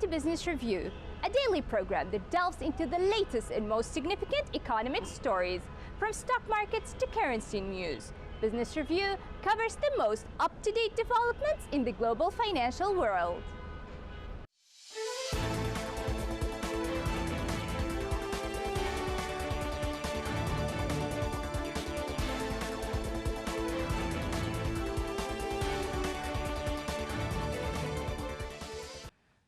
to Business Review, a daily program that delves into the latest and most significant economic stories, from stock markets to currency news. Business Review covers the most up-to-date developments in the global financial world.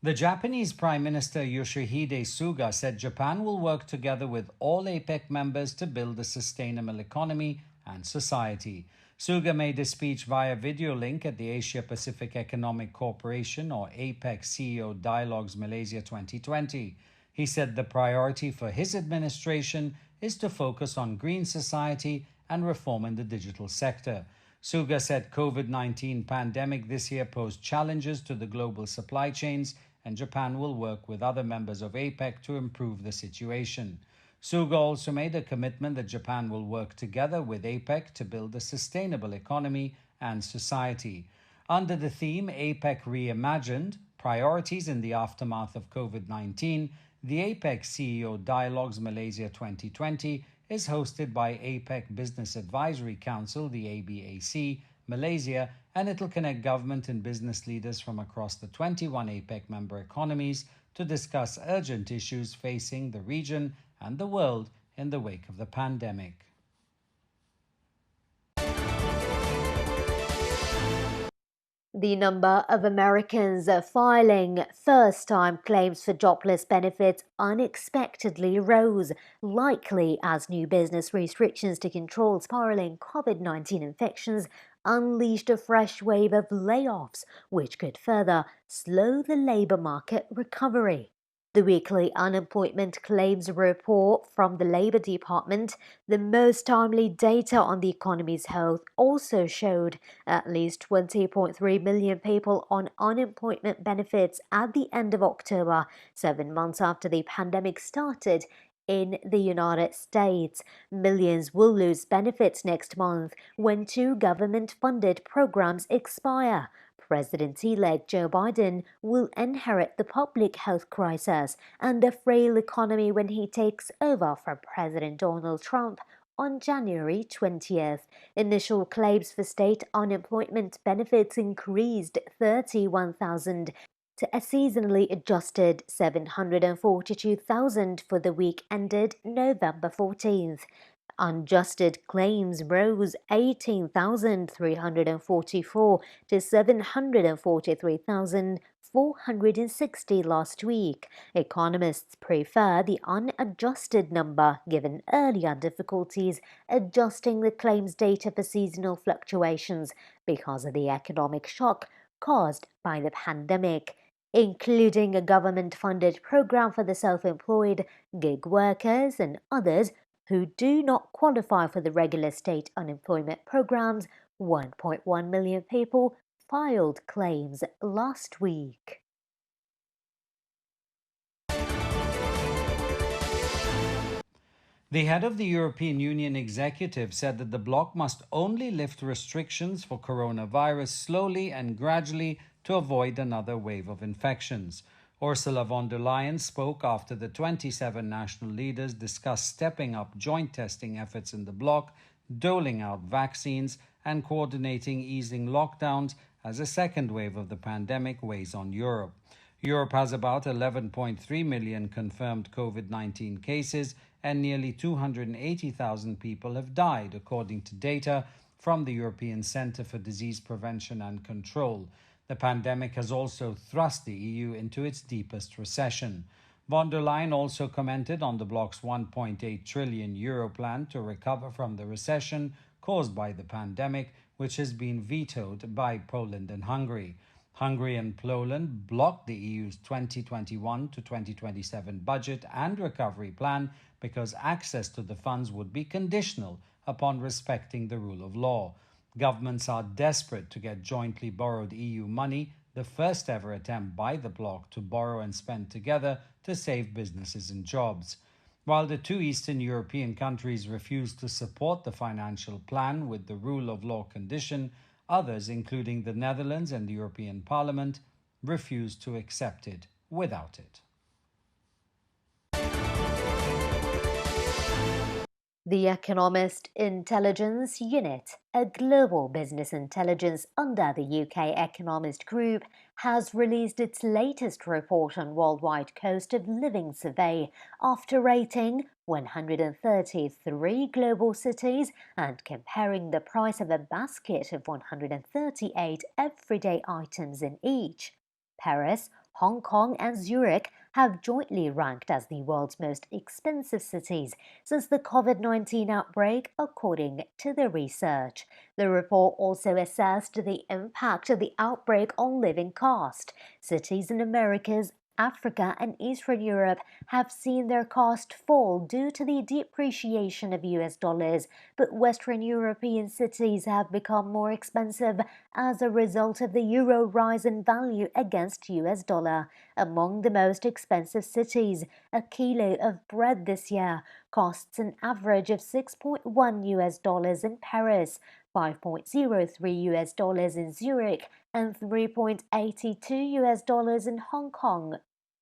The Japanese Prime Minister Yoshihide Suga said Japan will work together with all Apec members to build a sustainable economy and society. Suga made a speech via video link at the Asia Pacific Economic Cooperation or APEC CEO Dialogues Malaysia 2020. He said the priority for his administration is to focus on green society and reform in the digital sector. Suga said COVID-19 pandemic this year posed challenges to the global supply chains, and Japan will work with other members of APEC to improve the situation. Suga also made a commitment that Japan will work together with APEC to build a sustainable economy and society. Under the theme APEC Reimagined, Priorities in the Aftermath of COVID-19, the APEC CEO Dialogues Malaysia 2020 is hosted by APEC Business Advisory Council, the ABAC, Malaysia, and it'll connect government and business leaders from across the 21 APEC member economies to discuss urgent issues facing the region and the world in the wake of the pandemic. The number of Americans filing first-time claims for jobless benefits unexpectedly rose, likely as new business restrictions to control spiraling COVID-19 infections unleashed a fresh wave of layoffs, which could further slow the labor market recovery. The weekly unemployment claims report from the Labor Department, the most timely data on the economy's health, also showed at least 20.3 million people on unemployment benefits at the end of October, 7 months after the pandemic started. In the United States, millions will lose benefits next month when 2 government-funded programs expire. President-elect Joe Biden will inherit the public health crisis and a frail economy when he takes over from President Donald Trump on January 20th. Initial claims for state unemployment benefits increased 31,000 to a seasonally adjusted 742,000 for the week ended November 14th. Unadjusted claims rose 18,344 to 743,460 last week. Economists prefer the unadjusted number given earlier difficulties adjusting the claims data for seasonal fluctuations because of the economic shock caused by the pandemic, including a government-funded program for the self-employed, gig workers, and others who do not qualify for the regular state unemployment programs. 1.1 million people filed claims last week. The head of the European Union executive said that the bloc must only lift restrictions for coronavirus slowly and gradually to avoid another wave of infections. Ursula von der Leyen spoke after the 27 national leaders discussed stepping up joint testing efforts in the bloc, doling out vaccines, and coordinating easing lockdowns as a second wave of the pandemic weighs on Europe. Europe has about 11.3 million confirmed COVID-19 cases, and nearly 280,000 people have died, according to data from the European Centre for Disease Prevention and Control. The pandemic has also thrust the EU into its deepest recession. Von der Leyen also commented on the bloc's €1.8 trillion plan to recover from the recession caused by the pandemic, which has been vetoed by Poland and Hungary. Hungary and Poland blocked the EU's 2021 to 2027 budget and recovery plan because access to the funds would be conditional upon respecting the rule of law. Governments are desperate to get jointly borrowed EU money, the first ever attempt by the bloc to borrow and spend together to save businesses and jobs. While the 2 Eastern European countries refused to support the financial plan with the rule of law condition, others, including the Netherlands and the European Parliament, refused to accept it without it. The Economist Intelligence Unit, a global business intelligence under the UK Economist Group, has released its latest report on worldwide cost of living survey after rating 133 global cities and comparing the price of a basket of 138 everyday items in each. Paris, Hong Kong, and Zurich have jointly ranked as the world's most expensive cities since the COVID-19 outbreak, according to the research. The report also assessed the impact of the outbreak on living cost. Cities in Americas, Africa, and Eastern Europe have seen their cost fall due to the depreciation of US dollars, but Western European cities have become more expensive as a result of the euro rise in value against US dollar. Among the most expensive cities, a kilo of bread this year costs an average of 6.1 US dollars in Paris, 5.03 US dollars in Zurich, and 3.82 US dollars in Hong Kong.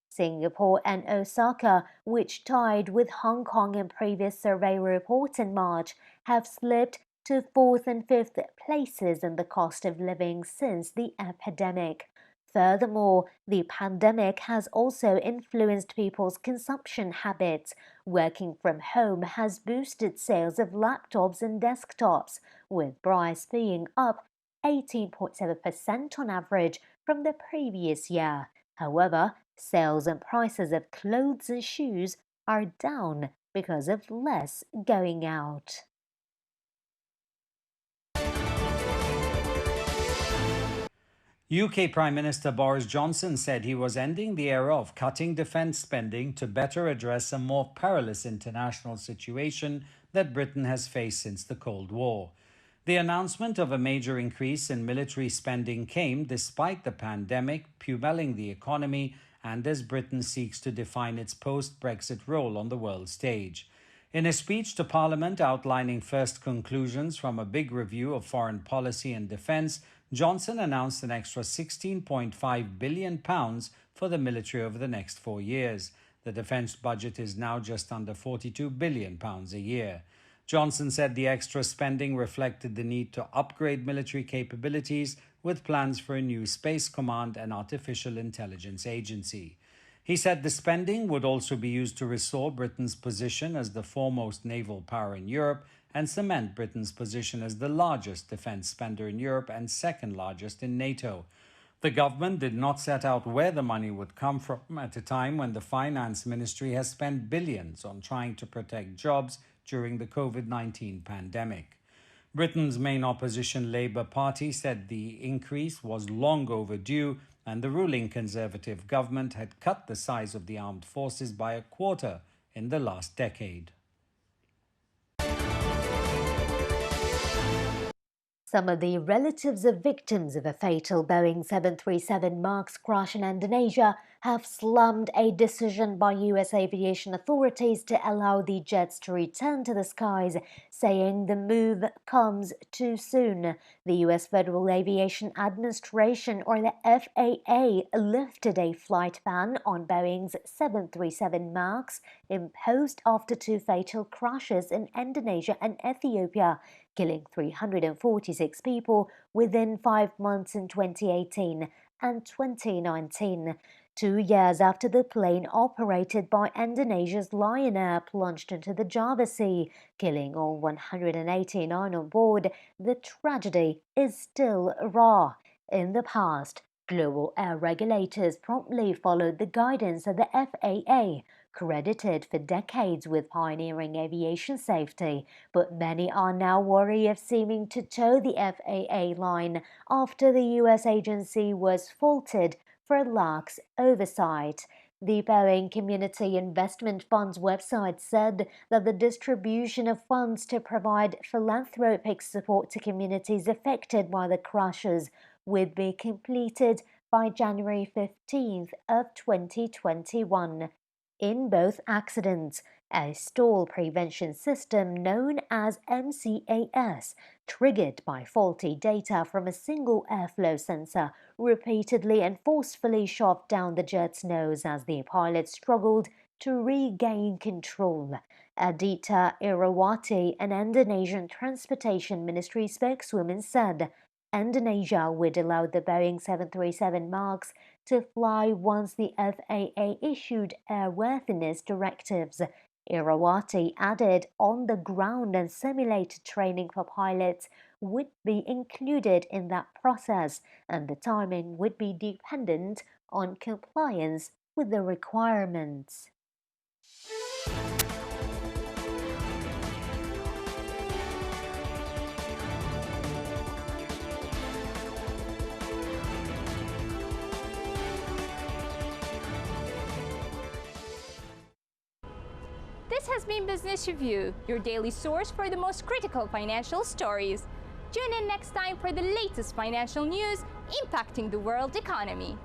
Singapore and Osaka, which tied with Hong Kong in previous survey report in March, have slipped to fourth and fifth places in the cost of living since the epidemic. Furthermore, the pandemic has also influenced people's consumption habits. Working from home has boosted sales of laptops and desktops, with price being up 18.7% on average from the previous year. However, sales and prices of clothes and shoes are down because of less going out. UK Prime Minister Boris Johnson said he was ending the era of cutting defence spending to better address a more perilous international situation that Britain has faced since the Cold War. The announcement of a major increase in military spending came despite the pandemic pummeling the economy and as Britain seeks to define its post-Brexit role on the world stage. In a speech to Parliament outlining first conclusions from a big review of foreign policy and defence, Johnson announced an extra £16.5 billion for the military over the next 4 years. The defence budget is now just under £42 billion a year. Johnson said the extra spending reflected the need to upgrade military capabilities with plans for a new Space Command and Artificial Intelligence Agency. He said the spending would also be used to restore Britain's position as the foremost naval power in Europe and cement Britain's position as the largest defence spender in Europe and second largest in NATO. The government did not set out where the money would come from at a time when the Finance Ministry has spent billions on trying to protect jobs during the COVID-19 pandemic. Britain's main opposition Labour Party said the increase was long overdue and the ruling Conservative government had cut the size of the armed forces by a quarter in the last decade. Some of the relatives of victims of a fatal Boeing 737 MAX crash in Indonesia have slammed a decision by US aviation authorities to allow the jets to return to the skies, saying the move comes too soon. The US Federal Aviation Administration, or the FAA, lifted a flight ban on Boeing's 737 MAX imposed after two fatal crashes in Indonesia and Ethiopia, killing 346 people within 5 months in 2018 and 2019. 2 years after the plane operated by Indonesia's Lion Air plunged into the Java Sea, killing all 189 on board, the tragedy is still raw. In the past, global air regulators promptly followed the guidance of the FAA, credited for decades with pioneering aviation safety, but many are now wary of seeming to toe the FAA line after the US agency was faulted for lax oversight. The Boeing Community Investment Fund's website said that the distribution of funds to provide philanthropic support to communities affected by the crashes would be completed by January 15th of 2021. in both accidents. A stall prevention system known as MCAS, triggered by faulty data from a single airflow sensor, repeatedly and forcefully shoved down the jet's nose as the pilot struggled to regain control. Adita Irawati, an Indonesian Transportation Ministry spokeswoman, said Indonesia would allow the Boeing 737 MAX to fly once the FAA issued airworthiness directives. Irawati added on-the-ground and simulated training for pilots would be included in that process, and the timing would be dependent on compliance with the requirements. This has been Business Review, your daily source for the most critical financial stories. Tune in next time for the latest financial news impacting the world economy.